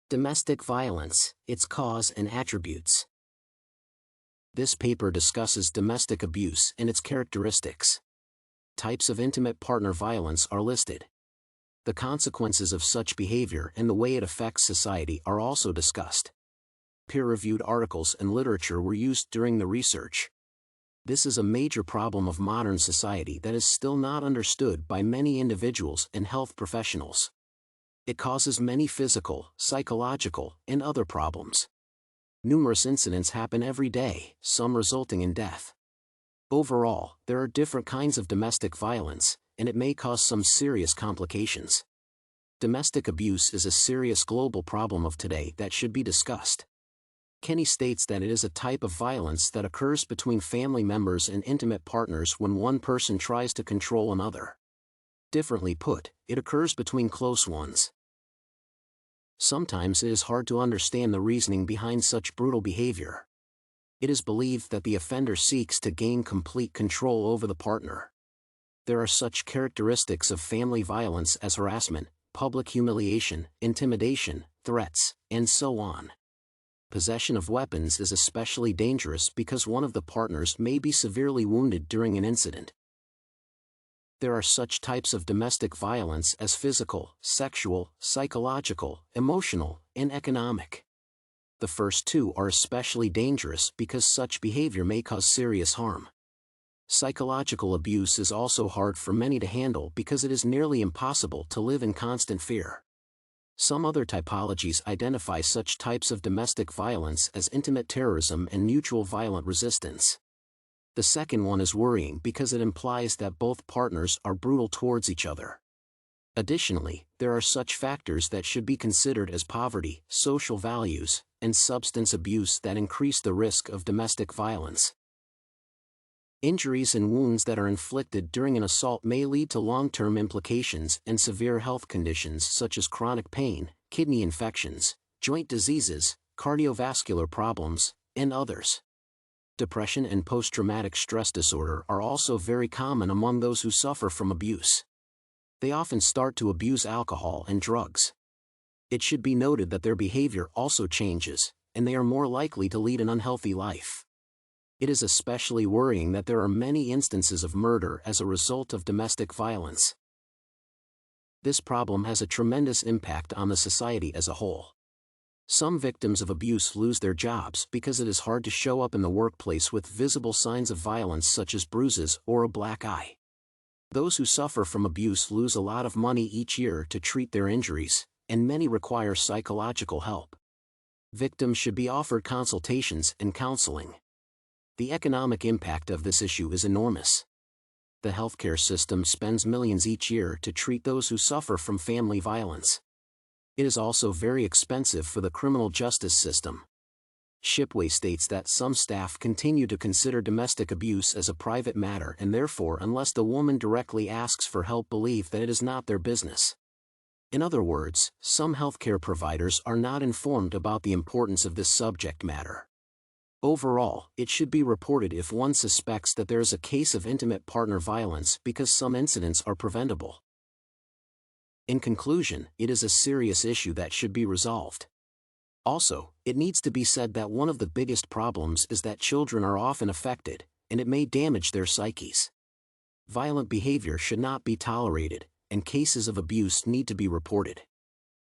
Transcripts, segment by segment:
Domestic violence, its cause and attributes. This paper discusses domestic abuse and its characteristics. Types of intimate partner violence are listed. The consequences of such behavior and the way it affects society are also discussed. Peer-reviewed articles and literature were used during the research. This is a major problem of modern society that is still not understood by many individuals and health professionals. It causes many physical, psychological, and other problems. Numerous incidents happen every day, some resulting in death. Overall, there are different kinds of domestic violence, and it may cause some serious complications. Domestic abuse is a serious global problem of today that should be discussed. Kenney states that it is a type of violence that occurs between family members and intimate partners when one person tries to control another. Differently put, it occurs between close ones. Sometimes it is hard to understand the reasoning behind such brutal behavior. It is believed that the offender seeks to gain complete control over the partner. There are such characteristics of family violence as harassment, public humiliation, intimidation, threats, and so on. Possession of weapons is especially dangerous because one of the partners may be severely wounded during an incident. There are such types of domestic violence as physical, sexual, psychological, emotional, and economic. The first two are especially dangerous because such behavior may cause serious harm. Psychological abuse is also hard for many to handle because it is nearly impossible to live in constant fear. Some other typologies identify such types of domestic violence as intimate terrorism and mutual violent resistance. The second one is worrying because it implies that both partners are brutal towards each other. Additionally, there are such factors that should be considered as poverty, social values, and substance abuse that increase the risk of domestic violence. Injuries and wounds that are inflicted during an assault may lead to long-term implications and severe health conditions such as chronic pain, kidney infections, joint diseases, cardiovascular problems, and others. Depression and post-traumatic stress disorder are also very common among those who suffer from abuse. They often start to abuse alcohol and drugs. It should be noted that their behavior also changes, and they are more likely to lead an unhealthy life. It is especially worrying that there are many instances of murder as a result of domestic violence. This problem has a tremendous impact on the society as a whole. Some victims of abuse lose their jobs because it is hard to show up in the workplace with visible signs of violence such as bruises or a black eye. Those who suffer from abuse lose a lot of money each year to treat their injuries, and many require psychological help. Victims should be offered consultations and counseling. The economic impact of this issue is enormous. The healthcare system spends millions each year to treat those who suffer from family violence. It is also very expensive for the criminal justice system. Cefrey states that some staff continue to consider domestic abuse as a private matter and therefore unless the woman directly asks for help believe that it is not their business. In other words, some healthcare providers are not informed about the importance of this subject matter. Overall, it should be reported if one suspects that there is a case of intimate partner violence because some incidents are preventable. In conclusion, it is a serious issue that should be resolved. Also, it needs to be said that one of the biggest problems is that children are often affected, and it may damage their psyches. Violent behavior should not be tolerated, and cases of abuse need to be reported.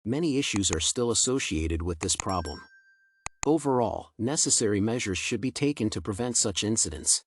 Many issues are still associated with this problem. Overall, necessary measures should be taken to prevent such incidents.